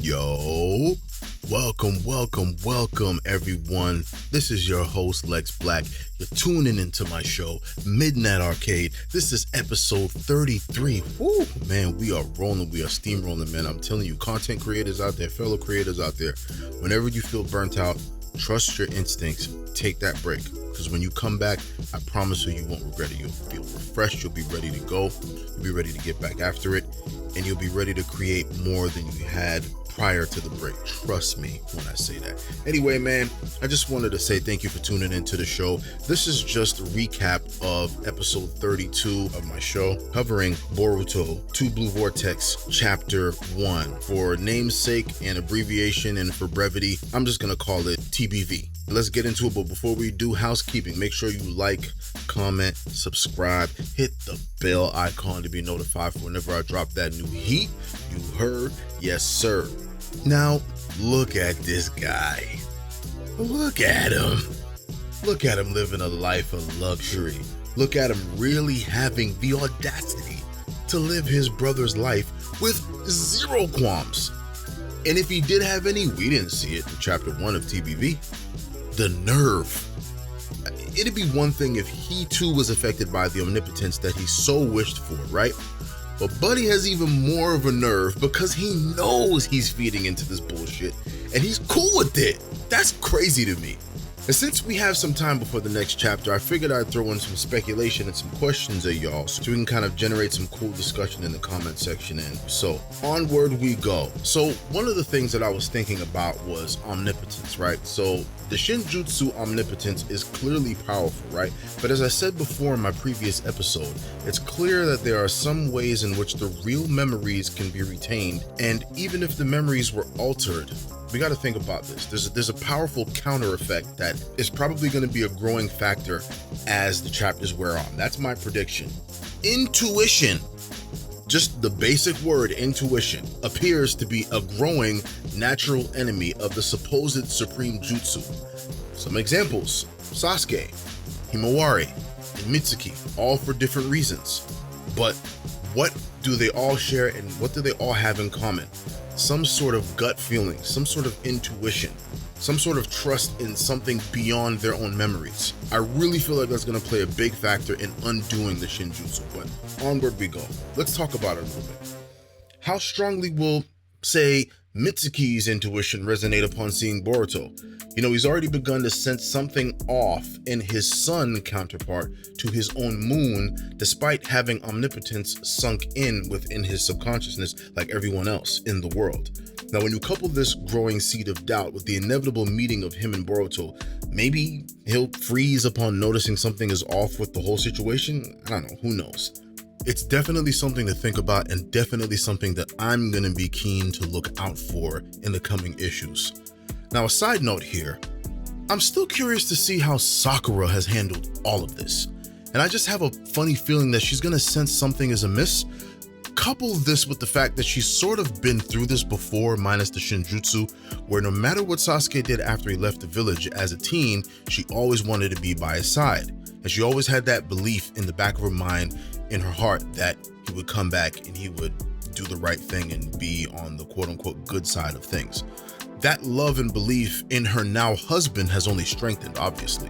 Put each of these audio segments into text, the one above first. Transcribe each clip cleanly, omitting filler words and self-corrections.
Yo, welcome everyone. This is your host Lex Black. You're tuning into my show, Midnight Arcade. This is episode 33. Woo, man, we are rolling, we are steamrolling, man. I'm telling you, content creators out there, fellow creators out there, whenever you feel burnt out, trust your instincts, take that break. Because when you come back, I promise you won't regret it. You'll feel refreshed, you'll be ready to go, you'll be ready to get back after it, and you'll be ready to create more than you had prior to the break. Trust me when I say that. Anyway, man, I just wanted to say thank you for tuning into the show. This is just a recap of episode 32 of my show, covering Boruto 2 Blue Vortex Chapter 1. For namesake and abbreviation and for brevity, I'm just gonna call it TBV. Let's get into it, but before we do, housekeeping. Make sure you like, comment, subscribe, hit the bell icon to be notified for whenever I drop that new heat. You heard? Yes, sir. Now, look at this guy. Look at him. Look at him living a life of luxury. Look at him really having the audacity to live his brother's life with zero qualms. And if he did have any, we didn't see it in chapter 1 of TBV. The nerve. It'd be one thing if he too was affected by the omnipotence that he so wished for, right? But Buddy has even more of a nerve because he knows he's feeding into this bullshit and he's cool with it. That's crazy to me. And since we have some time before the next chapter, I figured I'd throw in some speculation and some questions at y'all so we can kind of generate some cool discussion in the comment section. And so onward we go. So one of the things that I was thinking about was omnipotence, right? So the Shinjutsu omnipotence is clearly powerful, right? But as I said before in my previous episode, it's clear that there are some ways in which the real memories can be retained. And even if the memories were altered, we got to think about this. There's a powerful counter effect that is probably going to be a growing factor as the chapters wear on. That's my prediction. Intuition, just the basic word intuition, appears to be a growing natural enemy of the supposed supreme jutsu. Some examples: Sasuke, Himawari, and Mitsuki, all for different reasons. But what do they all share and what do they all have in common? Some sort of gut feeling, some sort of intuition, some sort of trust in something beyond their own memories. I really feel like that's going to play a big factor in undoing the Shinjutsu, but onward we go. Let's talk about it a little bit. How strongly will, say, Mitsuki's intuition resonate upon seeing Boruto? You know, he's already begun to sense something off in his sun counterpart to his own moon, despite having omnipotence sunk in within his subconsciousness like everyone else in the world. Now, when you couple this growing seed of doubt with the inevitable meeting of him and Boruto, maybe he'll freeze upon noticing something is off with the whole situation? I don't know, who knows? It's definitely something to think about and definitely something that I'm going to be keen to look out for in the coming issues. Now, a side note here, I'm still curious to see how Sakura has handled all of this. And I just have a funny feeling that she's going to sense something is amiss. Couple this with the fact that she's sort of been through this before, minus the Shinjutsu, where no matter what Sasuke did after he left the village as a teen, she always wanted to be by his side. And she always had that belief in the back of her mind, in her heart, that he would come back and he would do the right thing and be on the quote-unquote good side of things. That love and belief in her now husband has only strengthened, obviously.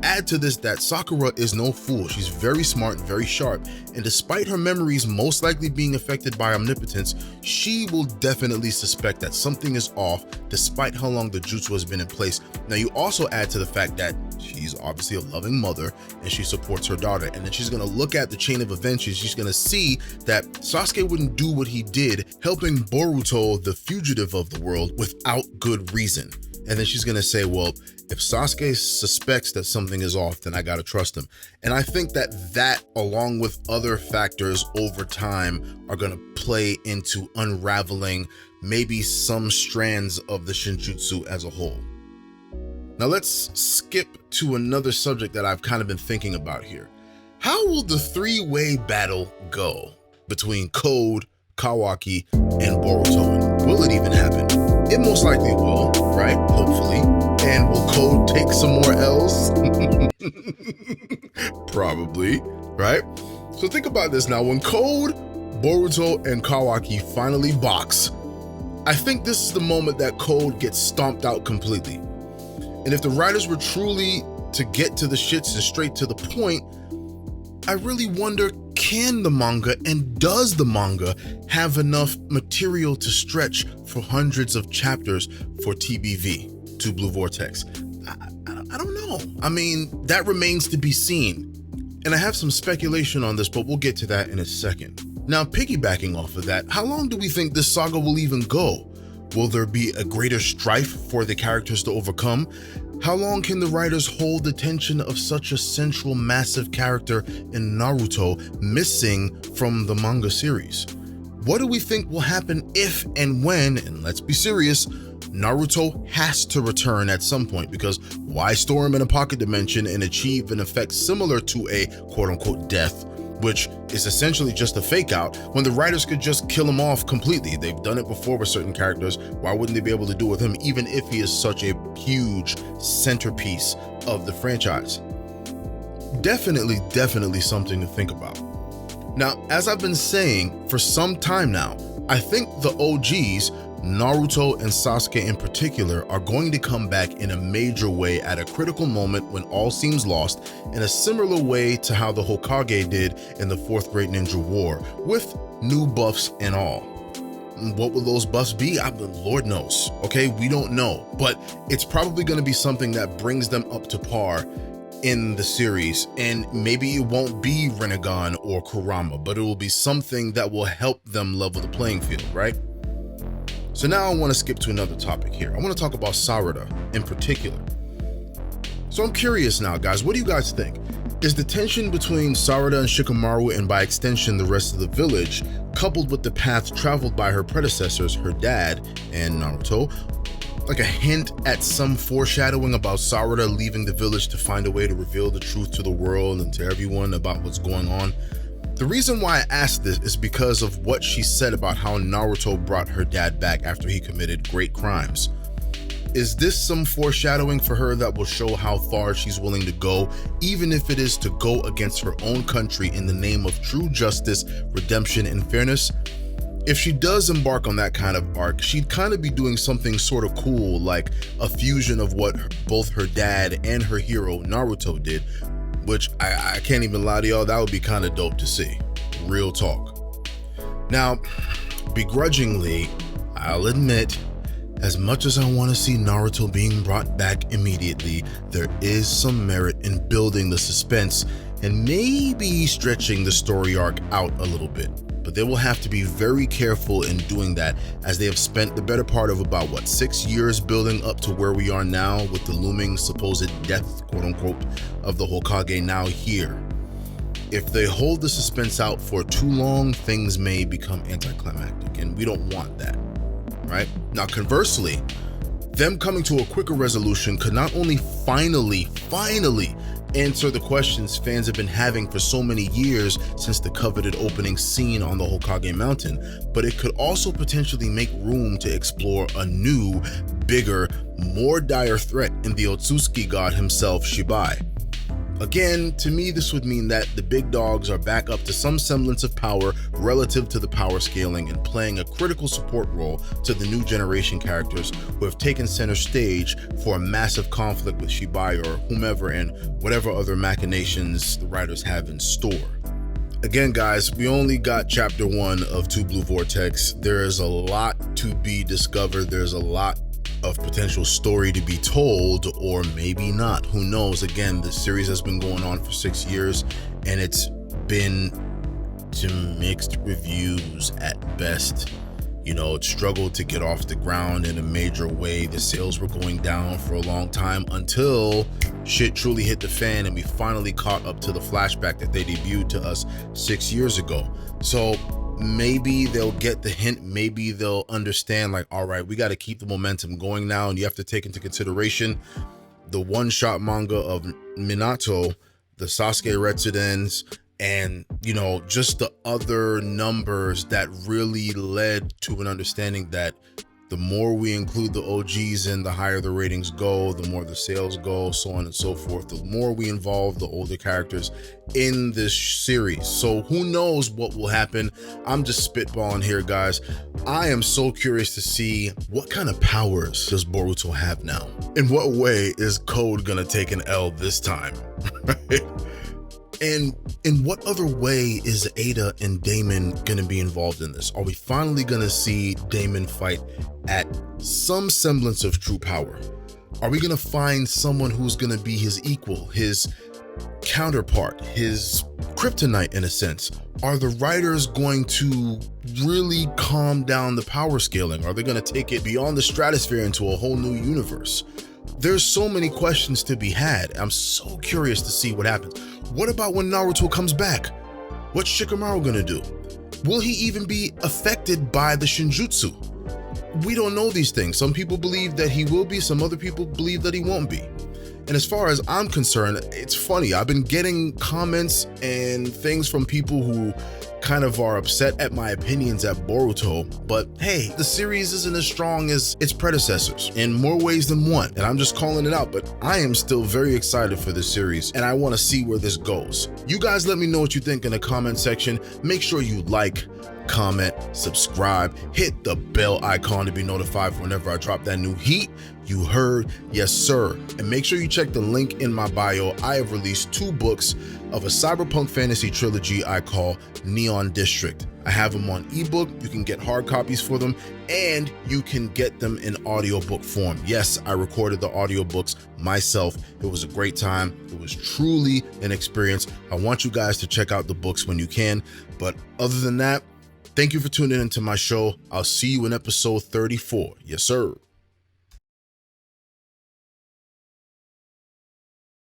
Add to this that Sakura is no fool. She's very smart and very sharp, and despite her memories most likely being affected by omnipotence, she will definitely suspect that something is off despite how long the jutsu has been in place. Now, you also add to the fact that she's obviously a loving mother and she supports her daughter, and then she's going to look at the chain of events. She's going to see that Sasuke wouldn't do what he did, helping Boruto, the fugitive of the world, without good reason. And then she's going to say, well, if Sasuke suspects that something is off, then I got to trust him. And I think that along with other factors over time are going to play into unraveling maybe some strands of the Shinjutsu as a whole. Now let's skip to another subject that I've kind of been thinking about here. How will the three-way battle go between Code, Kawaki, and Boruto? And will it even happen? It most likely will, right? Hopefully. And will Code take some more L's? Probably, right? So think about this now. When Code, Boruto, and Kawaki finally box, I think this is the moment that code gets stomped out completely. And if the writers were truly to get to the shits and straight to the point, I really wonder, can the manga and does the manga have enough material to stretch for hundreds of chapters for TBV, Two Blue Vortex? I don't know. I mean, that remains to be seen. And I have some speculation on this, but we'll get to that in a second. Now, piggybacking off of that, how long do we think this saga will even go? Will there be a greater strife for the characters to overcome? How long can the writers hold the tension of such a central massive character in Naruto missing from the manga series? What do we think will happen if and when, and let's be serious, Naruto has to return at some point? Because why store him in a pocket dimension and achieve an effect similar to a quote-unquote death, which is essentially just a fake out, when the writers could just kill him off completely? They've done it before with certain characters. Why wouldn't they be able to do it with him, even if he is such a huge centerpiece of the franchise? Definitely something to think about. Now, as I've been saying for some time now, I think the OGs, Naruto and Sasuke in particular, are going to come back in a major way at a critical moment when all seems lost, in a similar way to how the Hokage did in the Fourth Great Ninja War, with new buffs and all. What will those buffs be? Lord knows. Okay, we don't know, but it's probably going to be something that brings them up to par in the series, and maybe it won't be Rinnegan or Kurama, but it will be something that will help them level the playing field, right? So now I want to skip to another topic here. I want to talk about Sarada in particular. So I'm curious now, guys, what do you guys think? Is the tension between Sarada and Shikamaru, and by extension the rest of the village, coupled with the path traveled by her predecessors, her dad and Naruto, like a hint at some foreshadowing about Sarada leaving the village to find a way to reveal the truth to the world and to everyone about what's going on? The reason why I asked this is because of what she said about how Naruto brought her dad back after he committed great crimes. Is this some foreshadowing for her that will show how far she's willing to go, even if it is to go against her own country in the name of true justice, redemption, and fairness? If she does embark on that kind of arc, she'd kind of be doing something sort of cool, like a fusion of what both her dad and her hero Naruto did, which I can't even lie to y'all, that would be kind of dope to see. Real talk. Now, begrudgingly, I'll admit, as much as I want to see Naruto being brought back immediately, there is some merit in building the suspense and maybe stretching the story arc out a little bit. But they will have to be very careful in doing that, as they have spent the better part of about 6 years building up to where we are now, with the looming supposed death, quote unquote, of the Hokage now here. If they hold the suspense out for too long, things may become anticlimactic, and we don't want that, right? Now, conversely, them coming to a quicker resolution could not only finally answer the questions fans have been having for so many years since the coveted opening scene on the Hokage Mountain, but it could also potentially make room to explore a new, bigger, more dire threat in the Otsutsuki god himself, Shibai. Again, to me, this would mean that the big dogs are back up to some semblance of power relative to the power scaling, and playing a critical support role to the new generation characters who have taken center stage for a massive conflict with Shibai or whomever, and whatever other machinations the writers have in store. Again, guys, we only got chapter 1 of Two Blue Vortex. There is a lot to be discovered. There's a lot of potential story to be told, or maybe not, who knows. Again, this series has been going on for 6 years, and it's been to mixed reviews at best. You know, it struggled to get off the ground in a major way. The sales were going down for a long time until shit truly hit the fan and we finally caught up to the flashback that they debuted to us 6 years ago. So maybe they'll get the hint, maybe they'll understand, like, all right, we got to keep the momentum going now. And you have to take into consideration the one-shot manga of Minato, the Sasuke Retsudens, and, you know, just the other numbers that really led to an understanding that The more we include the OGs in, the higher the ratings go, the more the sales go, so on and so forth. The more we involve the older characters in this series. So who knows what will happen? I'm just spitballing here, guys. I am so curious to see what kind of powers does Boruto have now? In what way is Code gonna take an L this time? Right? And in what other way is Ada and Damon gonna be involved in this? Are we finally gonna see Damon fight at some semblance of true power? Are we gonna find someone who's gonna be his equal, his counterpart, his kryptonite in a sense? Are the writers going to really calm down the power scaling? Are they gonna take it beyond the stratosphere into a whole new universe? There's so many questions to be had. I'm so curious to see what happens. What about when Naruto comes back? What's Shikamaru gonna do? Will he even be affected by the Shinjutsu? We don't know these things. Some people believe that he will be, some other people believe that he won't be. And as far as I'm concerned, it's funny. I've been getting comments and things from people who kind of are upset at my opinions at Boruto, but hey, the series isn't as strong as its predecessors in more ways than one, and I'm just calling it out. But I am still very excited for this series, and I want to see where this goes. You guys let me know what you think in the comment section. Make sure you like, comment, subscribe, hit the bell icon to be notified whenever I drop that new heat. You heard? Yes, sir. And make sure you check the link in my bio. I have released 2 books of a cyberpunk fantasy trilogy I call Neon District. I have them on ebook. You can get hard copies for them, and you can get them in audiobook form. Yes, I recorded the audiobooks myself. It was a great time. It was truly an experience. I want you guys to check out the books when you can. But other than that, thank you for tuning into my show. I'll see you in episode 34. Yes, sir.